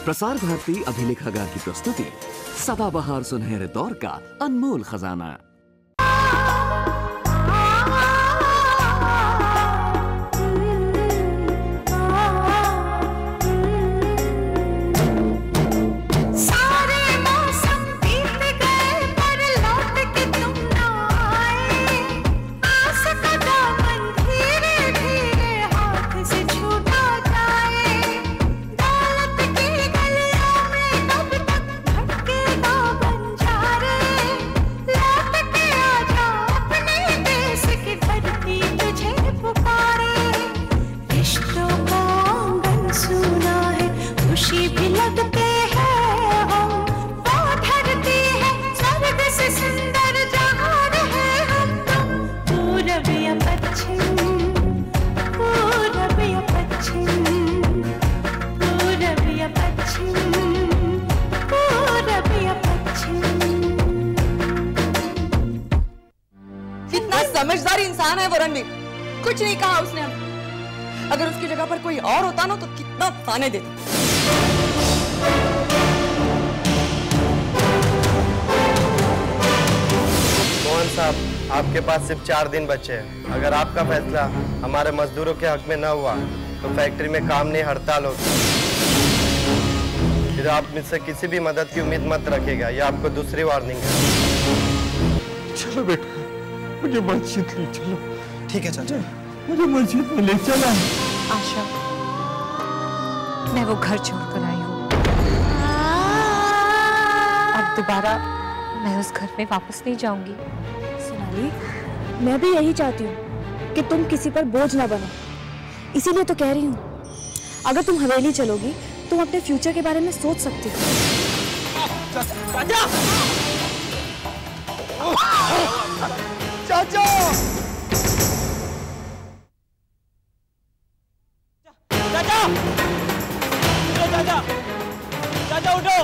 प्रसार भारती अभिलेखागार की प्रस्तुति सदाबहार सुनहरे दौर का अनमोल खजाना। समझदार इंसान है वो रणवीर, कुछ नहीं कहा उसने हमें। अगर उसकी जगह पर कोई और होता ना तो कितना ताने देता। मोहन साहब, आपके पास सिर्फ 4 दिन बचे हैं। अगर आपका फैसला हमारे मजदूरों के हक में न हुआ तो फैक्ट्री में काम नहीं, हड़ताल होगी। फिर आप मुझसे किसी भी मदद की उम्मीद मत रखिएगा, यह आपको दूसरी वार्निंग है। चलो बेटा, मुझे मस्जिद ले चलो। ठीक है चाचा, मुझे मस्जिद में ले चला। आशा, मैं वो घर छोड़कर आई हूँ। अब दोबारा मैं उस घर में वापस नहीं जाऊंगी। सोनाली, मैं भी यही चाहती हूँ कि तुम किसी पर बोझ ना बनो। इसीलिए तो कह रही हूँ, अगर तुम हवेली चलोगी तुम अपने फ्यूचर के बारे में सोच सकती हो। चाचा! चाचा! चाचा! उठो चाचा! चाचा उठो!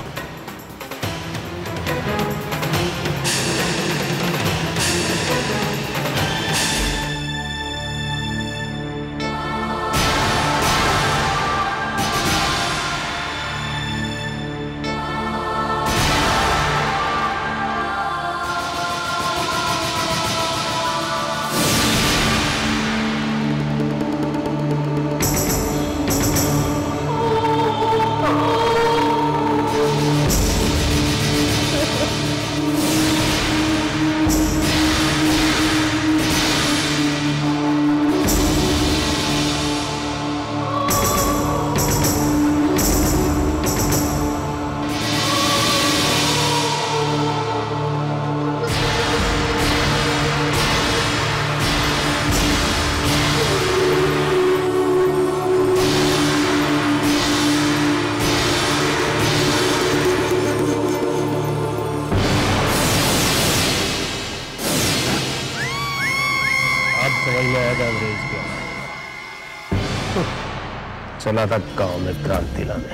चला था गांव में क्रांति लाने।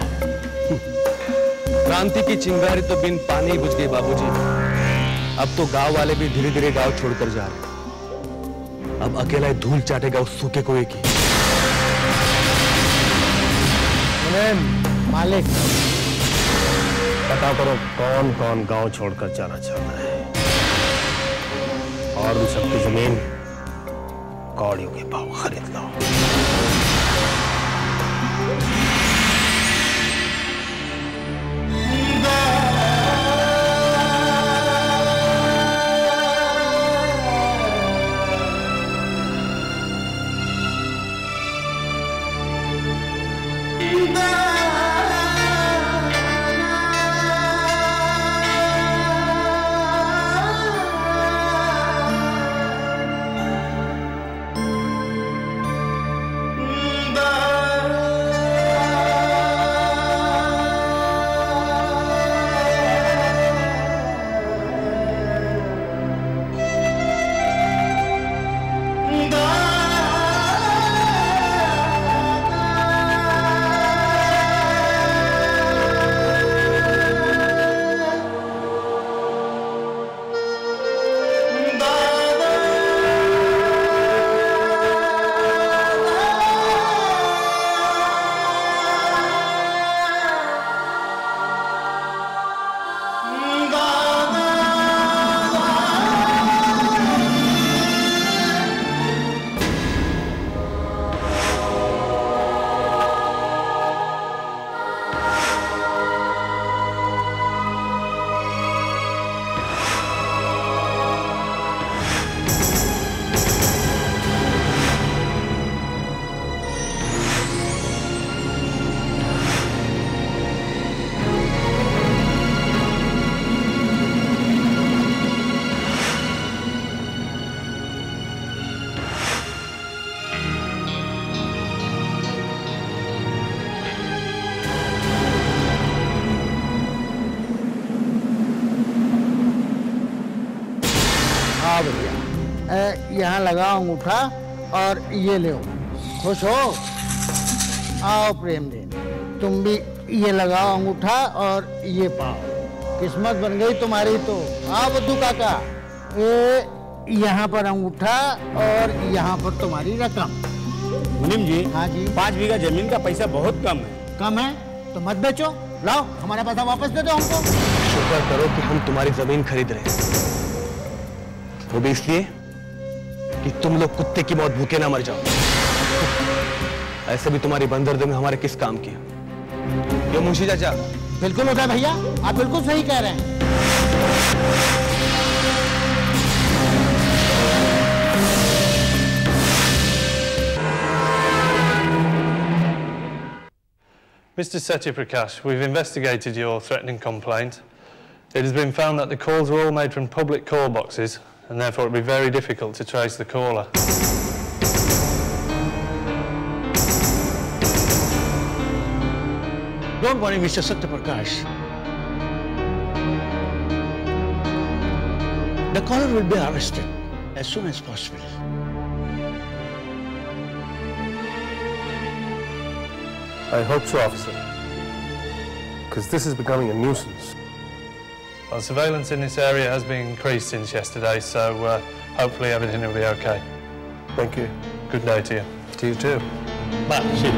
क्रांति की चिंगारी तो बिन पानी बुझ गई बाबूजी। अब तो गांव वाले भी धीरे धीरे गांव छोड़कर जा रहे। अब अकेला धूल चाटेगा उस सूखे कुएं की। मालिक, पता करो कौन कौन गांव छोड़कर जाना चाहता है और उन सबकी जमीन कौड़ियों के भाव खरीद लो। यहाँ लगाओ अंगूठा और ये ले। खुश हो? आओ प्रेम देन, तुम भी ये लगाओ अंगूठा और ये पाओ। किस्मत बन गई तुम्हारी तो। आओ बुद्धू काका, ये यहाँ पर अंगूठा और यहाँ पर तुम्हारी रकम। मुनीम जी। हाँ जी। 5 बीघा जमीन का पैसा बहुत कम है। कम है तो मत बेचो, लाओ हमारा पैसा वापस दे दो हमको। शुक्र करो कि हम तुम्हारी जमीन खरीद रहे हैं, वो भी इसलिए कि तुम लोग कुत्ते की मौत भूखे ना मर जाओ। ऐसे भी तुम्हारी बंदरदेह में हमारे किस काम की? ये मुंशी चाचा। बिल्कुल होता है भैया, आप बिल्कुल सही कह रहे हैं। Mr. Satyaprakash, we've investigated your threatening complaint. It has been found that the calls were all made from public call boxes, and therefore it will be very difficult to trace the caller. Don't worry, Mr. Satyaprakash. The caller will be arrested as soon as possible. I hope so, officer. Because this is becoming a nuisance. Well, surveillance in this area has been increased since yesterday, so hopefully everything will be okay. Thank you. Good day to you. To you too. Bye. See you.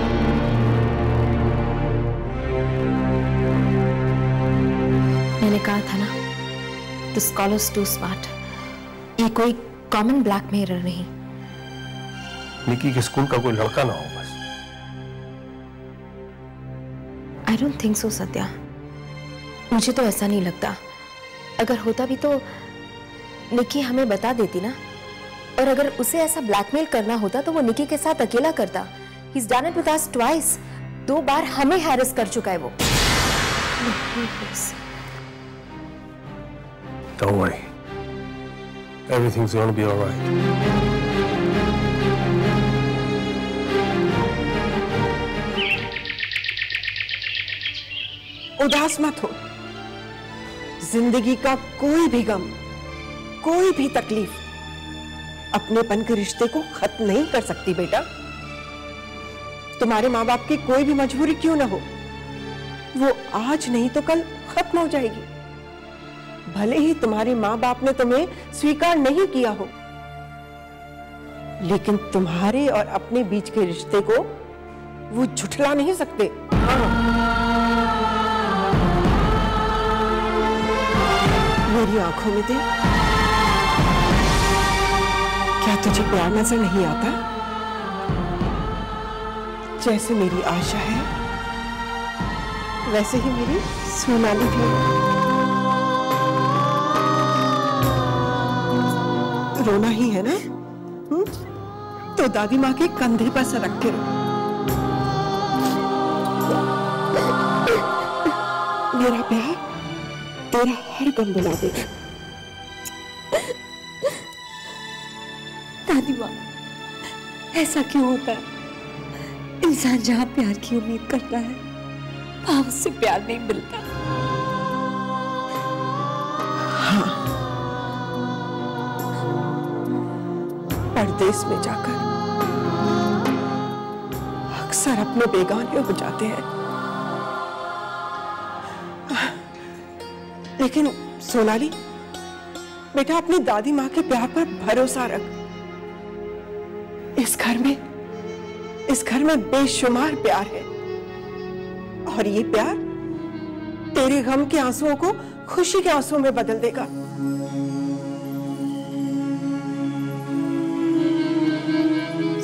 मैंने कहा था ना, the scholars too smart. ये कोई common blackmailer नहीं। निकी के school का कोई लड़का ना हो बस। I don't think so, Satya. मुझे तो ऐसा नहीं लगता। अगर होता भी तो निकी हमें बता देती ना। और अगर उसे ऐसा ब्लैकमेल करना होता तो वो निकी के साथ अकेला करता। He's done it with us twice. 2 बार हमें हैरेस कर चुका है वो। Don't worry. Everything's going to be all right. उदास मत हो। जिंदगी का कोई भी गम, कोई भी तकलीफ अपनेपन के रिश्ते को खत्म नहीं कर सकती बेटा। तुम्हारे माँ बाप की कोई भी मजबूरी क्यों ना हो, वो आज नहीं तो कल खत्म हो जाएगी। भले ही तुम्हारे माँ बाप ने तुम्हें स्वीकार नहीं किया हो, लेकिन तुम्हारे और अपने बीच के रिश्ते को वो झुठला नहीं सकते। मेरी आंखों में देख, क्या तुझे प्यार नजर नहीं आता? जैसे मेरी आशा है वैसे ही मेरी सोनाली भी। रोना ही है ना? तो दादी माँ के कंधे पर सर रख के रो। मेरा प्यार तेरा हर गम भुला देगा। दादी माँ, ऐसा क्यों होता है? इंसान जहाँ प्यार की उम्मीद करता है वहाँ उससे प्यार नहीं मिलता। हाँ, परदेश में जाकर अक्सर अपने बेगाने हो जाते हैं। लेकिन सोनाली बेटा, अपनी दादी माँ के प्यार पर भरोसा रख। इस घर में बेशुमार प्यार है, और ये प्यार तेरे गम के आंसुओं को खुशी के आंसुओं में बदल देगा।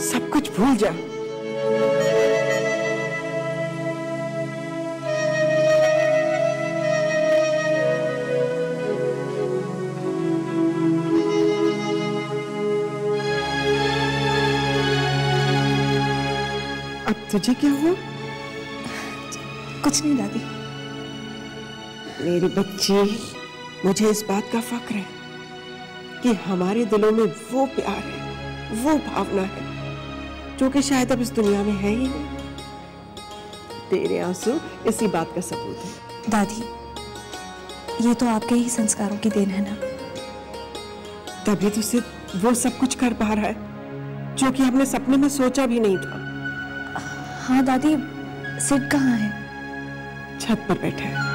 सब कुछ भूल जा। अब तुझे क्या हुआ? कुछ नहीं दादी। मेरी बच्ची, मुझे इस बात का फक्र है कि हमारे दिलों में वो प्यार है, वो भावना है जो कि शायद अब इस दुनिया में है ही नहीं। तेरे आंसू इसी बात का सबूत है। दादी, ये तो आपके ही संस्कारों की देन है ना। तभी तो सिर्फ वो सब कुछ कर पा रहा है जो कि हमने सपने में सोचा भी नहीं था। हाँ दादी, सिड कहाँ है? छत पर बैठे हैं।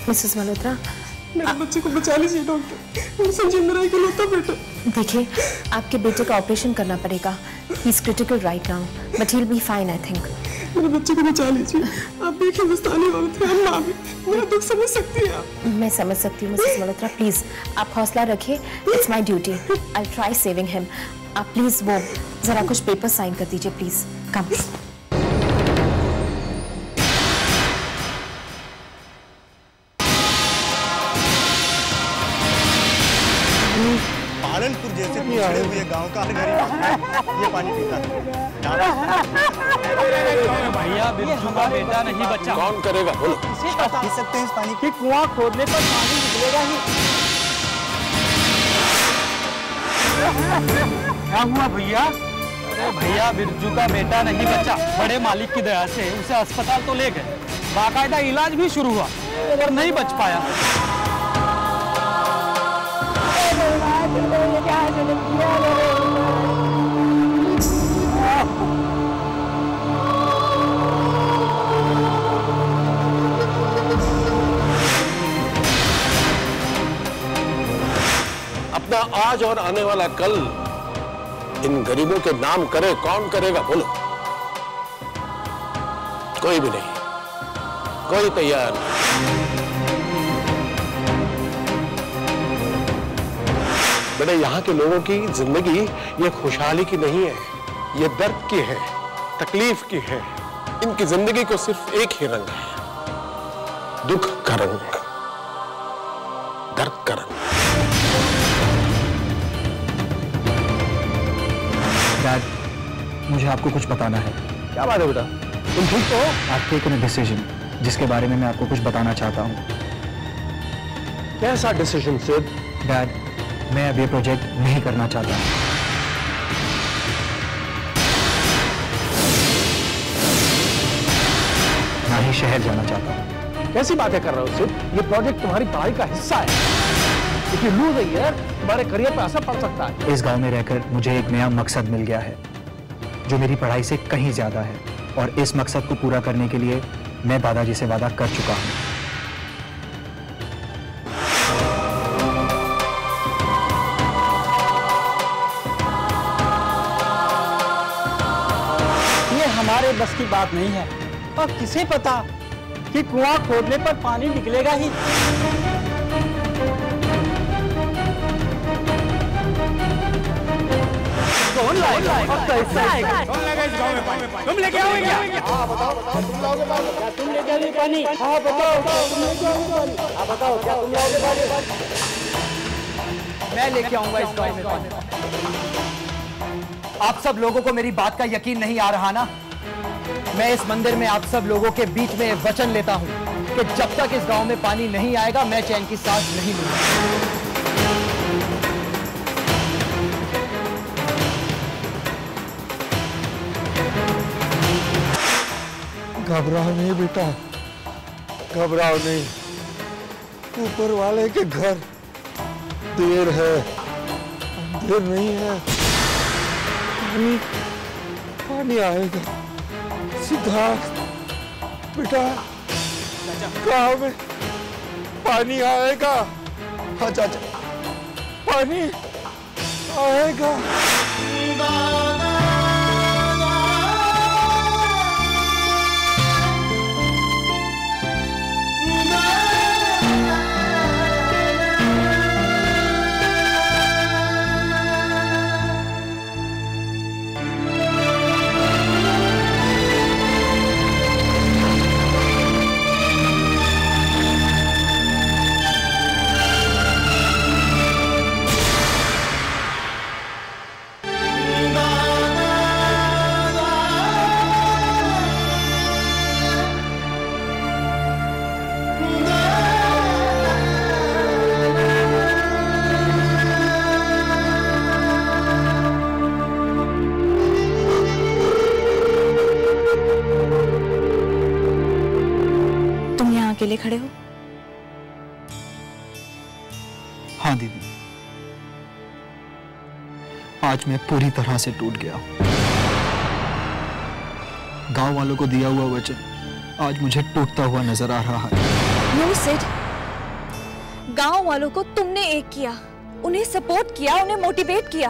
मिसेस मल्होत्रा, मेरे बच्चे को बचा लीजिए डॉक्टर, उनसे जिंदा रह के लोता बेटा। देखिए, आपके बेटे का ऑपरेशन करना पड़ेगा। He is critical right now, but he will be fine I think. मेरे बच्चे को बचा लीजिए। आप भी एक हिंदुस्तानी औरत हैं, माँ भी, मेरा दुख समझ सकती है आप। मैं समझ सकती हूँ मिसेस मल्होत्रा, प्लीज आप हौसला रखिए। It's my duty, I will try saving him. आप प्लीज वो जरा कुछ पेपर साइन कर दीजिए प्लीज। कम। पालनपुर जैसे पिछड़े हुए गांव का हर गरीब ये पानी पीता है। भैया बिरजू का बेटा नहीं बचा। कौन करेगा बोलो? इसे बता सकते हैं इस पानी कि कुआं खोदने पर पानी निकलेगा ही। क्या हुआ भैया? अरे भैया बिरजू का बेटा नहीं बचा। बड़े मालिक की दया से उसे अस्पताल तो ले गए, बाकायदा इलाज भी शुरू हुआ, पर नहीं बच पाया। अपना आज और आने वाला कल इन गरीबों के नाम करे, कौन करेगा बोलो? कोई भी नहीं, कोई तैयार नहीं। बेटे, यहाँ के लोगों की जिंदगी ये खुशहाली की नहीं है, ये दर्द की है, तकलीफ की है। इनकी जिंदगी को सिर्फ एक ही रंग है, दुख का रंग, दर्द का रंग। डैड, मुझे आपको कुछ बताना है। क्या बात है बेटा? तुम ठीक तो हो? आप टेक अ डिसीजन जिसके बारे में मैं आपको कुछ बताना चाहता हूँ। कैसा डिसीजन सिड? डैड, मैं अब ये प्रोजेक्ट नहीं करना चाहता। ना ही शहर जाना चाहता हूँ। कैसी बातें कर रहे हो सिड? ये प्रोजेक्ट तुम्हारी पढ़ाई का हिस्सा है। If you lose a year, तुम्हारे करियर पर असर पड़ सकता है। इस गांव में रहकर मुझे एक नया मकसद मिल गया है जो मेरी पढ़ाई से कहीं ज्यादा है, और इस मकसद को पूरा करने के लिए मैं दादाजी से वादा कर चुका हूँ। ये हमारे बस की बात नहीं है, और किसे पता कि कुआं खोदने पर पानी निकलेगा ही। कौन लाएगा? कौन लाएगा इस गांव में पानी? तुम लेके आओगे क्या? हाँ बताओ, तुम लाओगे पानी? क्या तुम लेके आओगे पानी? हाँ बताओ, तुम लेके आओगे पानी? हाँ बताओ, क्या तुम लाओगे पानी? मैं लेके आऊंगा इस गांव में पानी। आप सब लोगों को मेरी बात का यकीन नहीं आ रहा ना? मैं इस मंदिर में आप सब लोगों के बीच में वचन लेता हूं कि जब तक इस गांव में पानी नहीं आएगा मैं चैन की सांस नहीं लूंगा। घबराओ नहीं बेटा, घबराओ नहीं। ऊपर वाले के घर देर है, अंधेर नहीं है। पानी पानी आएगा, सिद्धार्थ बेटा गाँव में पानी आएगा? हाँ चाचा, पानी आएगा। अकेले खड़े हो? हाँ दीदी, आज मैं पूरी तरह से टूट गया। गांव वालों को दिया हुआ वचन आज मुझे टूटता हुआ नजर आ रहा है। नो सिड, गांव वालों को तुमने एक किया, उन्हें सपोर्ट किया, उन्हें मोटिवेट किया।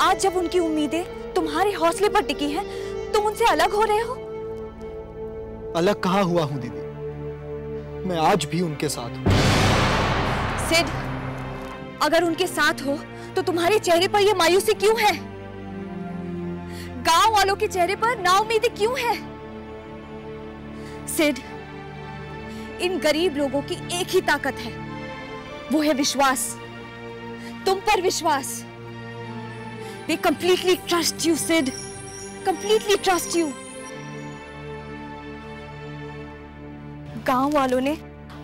आज जब उनकी उम्मीदें तुम्हारे हौसले पर टिकी हैं, तुम उनसे अलग हो रहे हो। अलग कहाँ हुआ हूँ दीदी, मैं आज भी उनके साथ हूँ। सिड, अगर उनके साथ हो तो तुम्हारे चेहरे पर यह मायूसी क्यों है? गांव वालों के चेहरे पर नाउम्मीदी क्यों है? सिड, इन गरीब लोगों की एक ही ताकत है, वो है विश्वास, तुम पर विश्वास। They completely trust you, Sid. Completely trust you. गांव वालों ने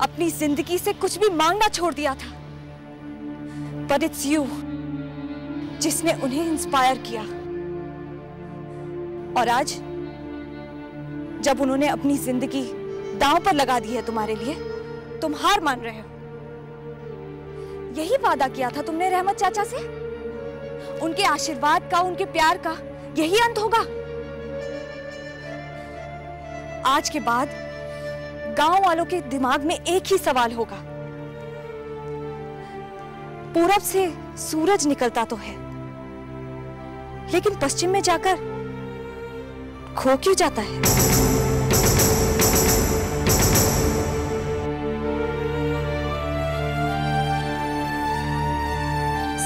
अपनी जिंदगी से कुछ भी मांगना छोड़ दिया था, but it's you जिसने उन्हें इंस्पायर किया। और आज जब उन्होंने अपनी जिंदगी दांव पर लगा दी है तुम्हारे लिए, तुम हार मान रहे हो। यही वादा किया था तुमने रहमत चाचा से, उनके आशीर्वाद का, उनके प्यार का यही अंत होगा। आज के बाद गांव वालों के दिमाग में एक ही सवाल होगा, पूरब से सूरज निकलता तो है, लेकिन पश्चिम में जाकर खो क्यों जाता है?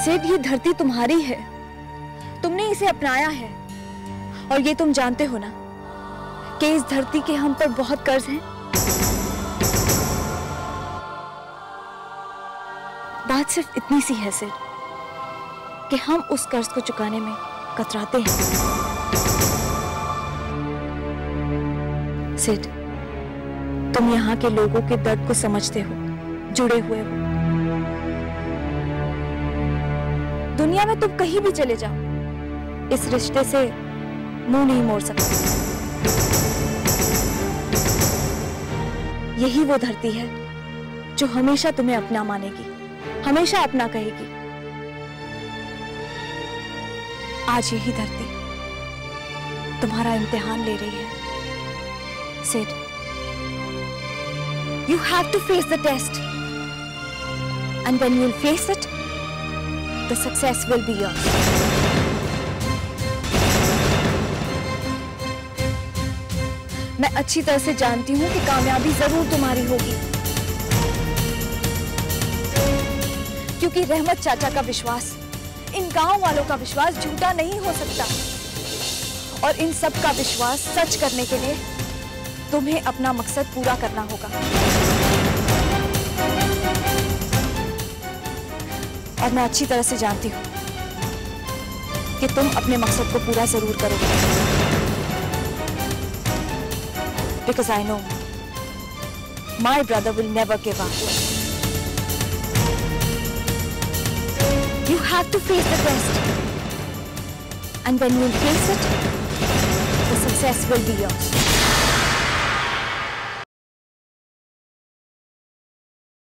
सिड, ये धरती तुम्हारी है, तुमने इसे अपनाया है, और ये तुम जानते हो ना कि इस धरती के हम पर बहुत कर्ज हैं। बात सिर्फ इतनी सी है सिड कि हम उस कर्ज को चुकाने में कतराते हैं। सिड, तुम यहाँ के लोगों के दर्द को समझते हो, जुड़े हुए हो। दुनिया में तुम कहीं भी चले जाओ, इस रिश्ते से मुंह नहीं मोड़ सकते। यही वो धरती है जो हमेशा तुम्हें अपना मानेगी, हमेशा अपना कहेगी। आज यही धरती तुम्हारा इम्तिहान ले रही है। Sid, you have to face the test, and when you'll face it, the success will be yours. मैं अच्छी तरह से जानती हूं कि कामयाबी जरूर तुम्हारी होगी, क्योंकि रहमत चाचा का विश्वास, इन गांव वालों का विश्वास झूठा नहीं हो सकता। और इन सब का विश्वास सच करने के लिए तुम्हें अपना मकसद पूरा करना होगा। और मैं अच्छी तरह से जानती हूं कि तुम अपने मकसद को पूरा जरूर करोगे, because I know my brother will never give up. You have to face the test, and when you face it, the success will be yours.